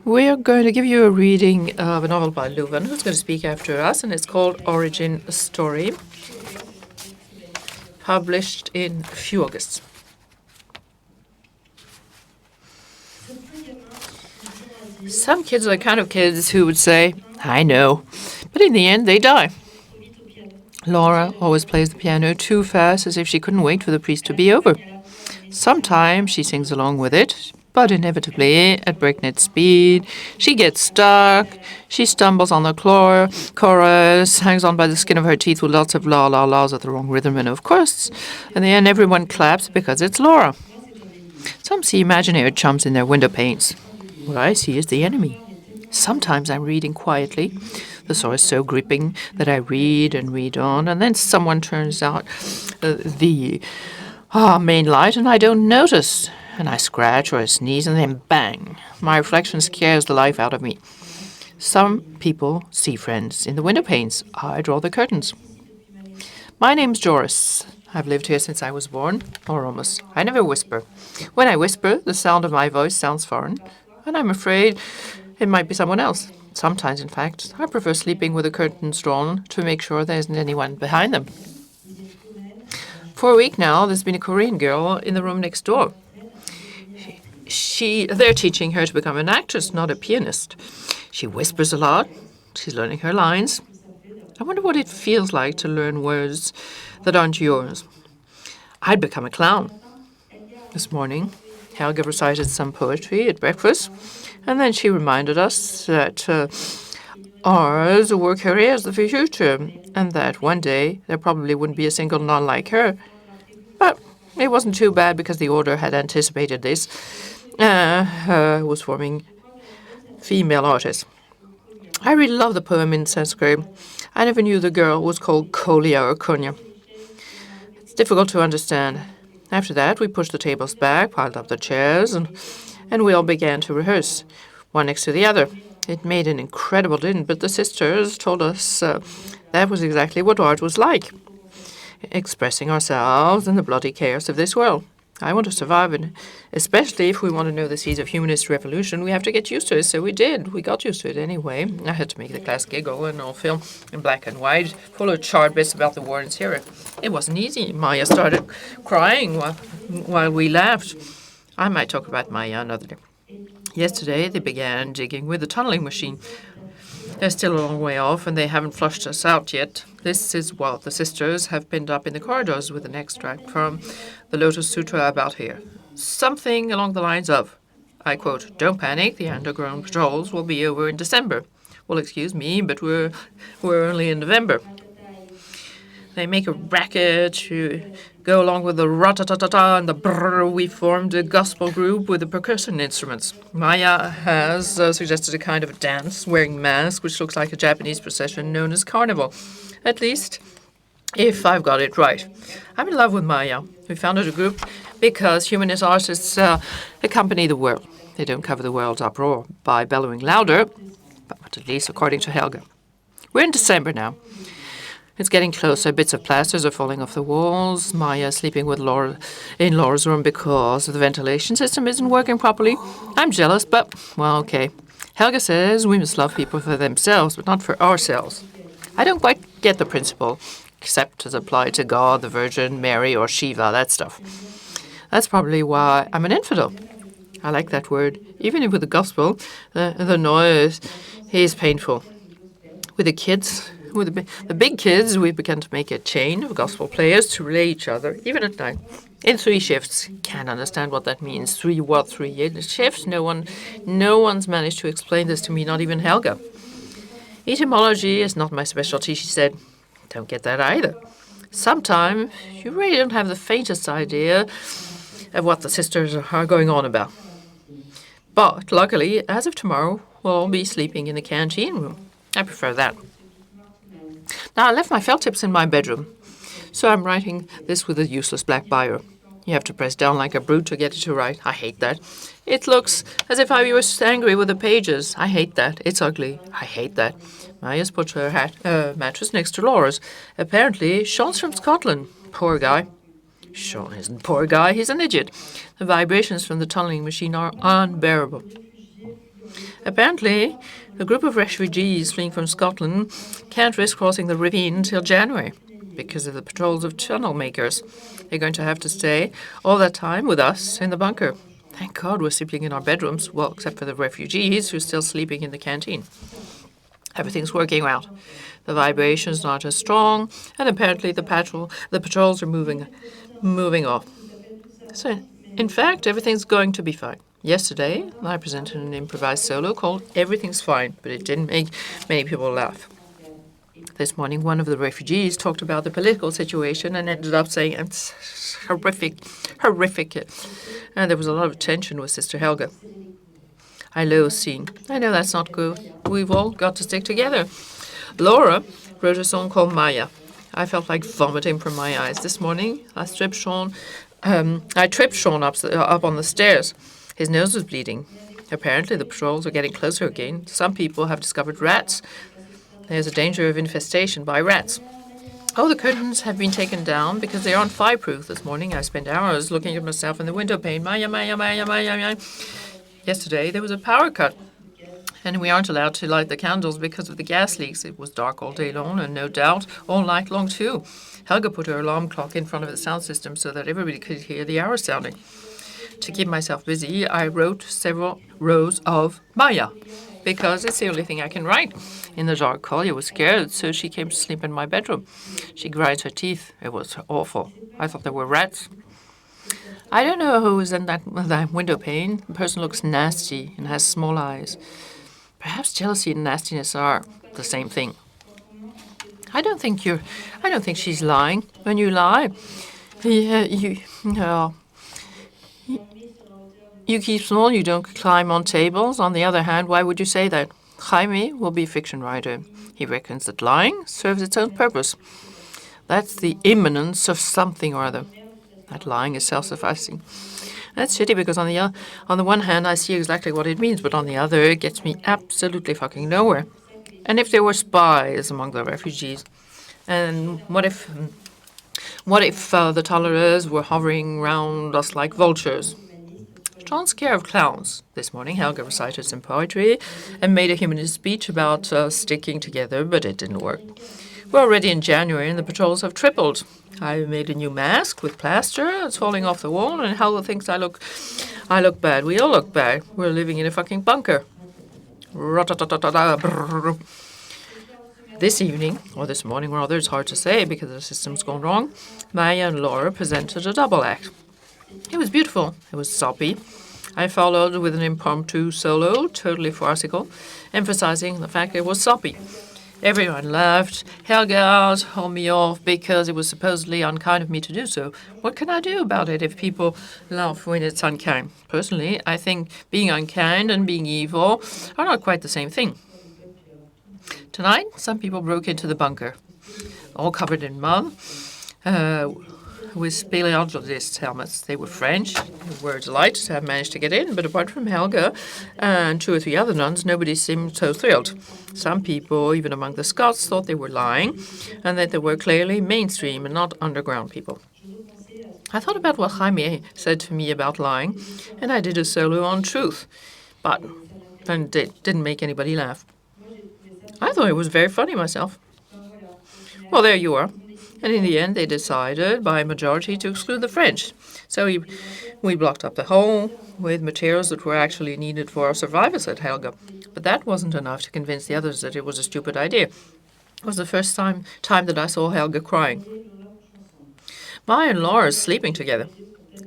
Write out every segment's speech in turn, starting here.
We're going to give you a reading of a novel by Leuven, who's going to speak after us, and it's called Origin Story, published in a few Augusts. Some kids are the kind of kids who would say, I know, but in the end they die. Laura always plays the piano too fast, as if she couldn't wait for the priest to be over. Sometimes she sings along with it, but inevitably, at breakneck speed, she gets stuck, she stumbles on the chorus, hangs on by the skin of her teeth with lots of la-la-las at the wrong rhythm, and of course, in the end, everyone claps because it's Laura. Some see imaginary chums in their window panes. What I see is the enemy. Sometimes I'm reading quietly. The story is so gripping that I read and read on, and then someone turns out the main light, and I don't notice. And I scratch or I sneeze, and then bang, my reflection scares the life out of me. Some people see friends in the window panes. I draw the curtains. My name's Joris. I've lived here since I was born, or almost. I never whisper. When I whisper, the sound of my voice sounds foreign, and I'm afraid it might be someone else. Sometimes, in fact, I prefer sleeping with the curtains drawn to make sure there isn't anyone behind them. For a week now, there's been a Korean girl in the room next door. They're teaching her to become an actress, not a pianist. She whispers a lot. She's learning her lines. I wonder what it feels like to learn words that aren't yours. I'd become a clown. This morning, Helga recited some poetry at breakfast, and then she reminded us that ours were careers of the future, and that one day there probably wouldn't be a single nun like her. But it wasn't too bad because the order had anticipated this. Was forming female artists. I really love the poem in Sanskrit. I never knew the girl was called Kolya or Konya. It's difficult to understand. After that, we pushed the tables back, piled up the chairs, and we all began to rehearse, one next to the other. It made an incredible din, but the sisters told us that was exactly what art was like, expressing ourselves in the bloody chaos of this world. I want to survive it, especially if we want to know the seeds of humanist revolution. We have to get used to it, so we did. We got used to it anyway. I had to make the class giggle, and all film in black and white, full of charred bits about the war in Syria. It wasn't easy. Maya started crying while we laughed. I might talk about Maya another day. Yesterday, they began digging with the tunneling machine. They're still a long way off, and they haven't flushed us out yet. This is what the sisters have pinned up in the corridors with an extract from the Lotus Sutra about here. Something along the lines of, I quote, "Don't panic, the underground patrols will be over in December." Well, excuse me, but we're only in November. They make a racket to go along with the ra-ta-ta-ta-ta and the brrr. We formed a gospel group with the percussion instruments. Maya has suggested a kind of dance wearing masks, which looks like a Japanese procession known as carnival. At least, if I've got it right. I'm in love with Maya. We founded a group because humanist artists accompany the world. They don't cover the world's uproar by bellowing louder, but at least according to Helga. We're in December now. It's getting closer. Bits of plasters are falling off the walls. Maya is sleeping with Laura in Laura's room because the ventilation system isn't working properly. I'm jealous, but, well, okay. Helga says we must love people for themselves, but not for ourselves. I don't quite get the principle, except as applied to God, the Virgin, Mary, or Shiva, that stuff. That's probably why I'm an infidel. I like that word. Even with the gospel, the noise is painful. With the kids... With the big kids, we've begun to make a chain of gospel players to relay each other, even at night. In 3 shifts. Can't understand what that means. 3 what? 3 shifts? No one's managed to explain this to me, not even Helga. Etymology is not my specialty, she said. Don't get that either. Sometimes you really don't have the faintest idea of what the sisters are going on about. But luckily, as of tomorrow, we'll all be sleeping in the canteen room. I prefer that. Now, I left my felt tips in my bedroom, so I'm writing this with a useless black biro. You have to press down like a brute to get it to write. I hate that. It looks as if I was angry with the pages. I hate that. It's ugly. I hate that. Maya's put her mattress next to Laura's. Apparently, Sean's from Scotland. Poor guy. Sean isn't poor guy. He's an idiot. The vibrations from the tunneling machine are unbearable. Apparently, a group of refugees fleeing from Scotland can't risk crossing the ravine until January because of the patrols of tunnel makers. They're going to have to stay all that time with us in the bunker. Thank God we're sleeping in our bedrooms, well, except for the refugees who are still sleeping in the canteen. Everything's working out. The vibration's not as strong, and apparently the patrols are moving off. So, in fact, everything's going to be fine. Yesterday, I presented an improvised solo called Everything's Fine, but it didn't make many people laugh. This morning, one of the refugees talked about the political situation and ended up saying it's horrific. And there was a lot of tension with Sister Helga. I loathe scene. I know that's not good. We've all got to stick together. Laura wrote a song called Maya. I felt like vomiting from my eyes. This morning, I tripped Sean up on the stairs. His nose was bleeding. Apparently, the patrols are getting closer again. Some people have discovered rats. There's a danger of infestation by rats. Oh, the curtains have been taken down because they aren't fireproof. This morning, I spent hours looking at myself in the window pane. Maya. Yesterday, there was a power cut, and we aren't allowed to light the candles because of the gas leaks. It was dark all day long, and no doubt all night long, too. Helga put her alarm clock in front of the sound system so that everybody could hear the hours sounding. To keep myself busy, I wrote several rows of Maya, because it's the only thing I can write. In the dark, Collier was scared, so she came to sleep in my bedroom. She grinds her teeth. It was awful. I thought there were rats. I don't know who is in that window pane. The person looks nasty and has small eyes. Perhaps jealousy and nastiness are the same thing. I don't think she's lying. When you lie, you keep small, you don't climb on tables. On the other hand, why would you say that? Jaime will be a fiction writer. He reckons that lying serves its own purpose. That's the immanence of something or other. That lying is self-sufficing. That's shitty because on the one hand, I see exactly what it means, but on the other, it gets me absolutely fucking nowhere. And if there were spies among the refugees, and what if the tolerers were hovering round us like vultures? John's care of clowns. This morning, Helga recited some poetry and made a humanist speech about sticking together, but it didn't work. We're already in January, and the patrols have tripled. I made a new mask with plaster. It's falling off the wall, and Helga thinks I look bad. We all look bad. We're living in a fucking bunker. This evening, or this morning rather, it's hard to say because the system's gone wrong, Maya and Laura presented a double act. It was beautiful. It was soppy. I followed with an impromptu solo, totally farcical, emphasizing the fact it was soppy. Everyone laughed. Helga told me off because it was supposedly unkind of me to do so. What can I do about it if people laugh when it's unkind? Personally, I think being unkind and being evil are not quite the same thing. Tonight, some people broke into the bunker, all covered in mud, with speleologists' helmets. They were French. They were delighted to have managed to get in, but apart from Helga and 2 or 3 other nuns, nobody seemed so thrilled. Some people, even among the Scots, thought they were lying and that they were clearly mainstream and not underground people. I thought about what Jaime said to me about lying, and I did a solo on truth, but it didn't make anybody laugh. I thought it was very funny myself. Well, there you are. And in the end, they decided by majority to exclude the French. So we blocked up the hole with materials that were actually needed for our survival, said Helga. But that wasn't enough to convince the others that it was a stupid idea. It was the first time that I saw Helga crying. Maya and Laura are sleeping together.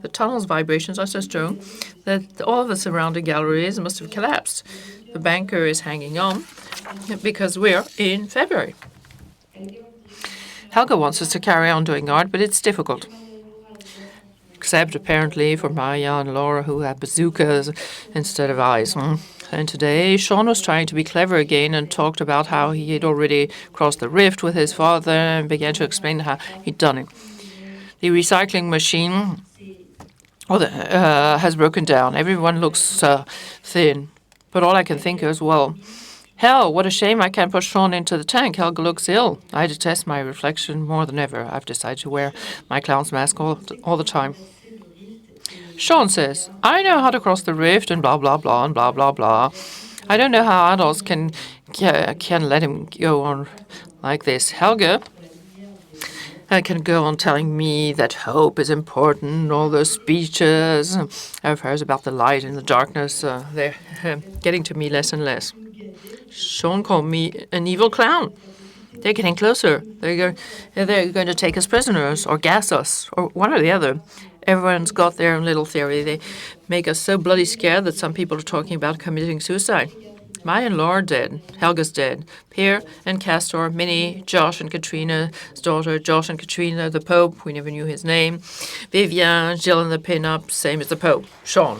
The tunnel's vibrations are so strong that all of the surrounding galleries must have collapsed. The banker is hanging on because we're in February. Helga wants us to carry on doing art, but it's difficult. Except, apparently, for Maya and Laura, who have bazookas instead of eyes. And today, Sean was trying to be clever again and talked about how he had already crossed the rift with his father and began to explain how he'd done it. The recycling machine has broken down. Everyone looks thin. But all I can think is, well, hell, what a shame I can't put Sean into the tank. Helga looks ill. I detest my reflection more than ever. I've decided to wear my clown's mask all the time. Sean says, I know how to cross the rift and blah, blah, blah, and blah, blah, blah. I don't know how adults can let him go on like this. Helga can go on telling me that hope is important, all those speeches of hers about the light and the darkness. They're getting to me less and less. Sean called me an evil clown. They're getting closer. They're going to take us prisoners or gas us or one or the other. Everyone's got their own little theory. They make us so bloody scared that some people are talking about committing suicide. My in-law are dead. Helga's dead. Pierre and Castor, Minnie, Josh and Katrina's daughter, Josh and Katrina, the Pope, we never knew his name, Vivian, Jill and the pin-up, same as the Pope, Sean.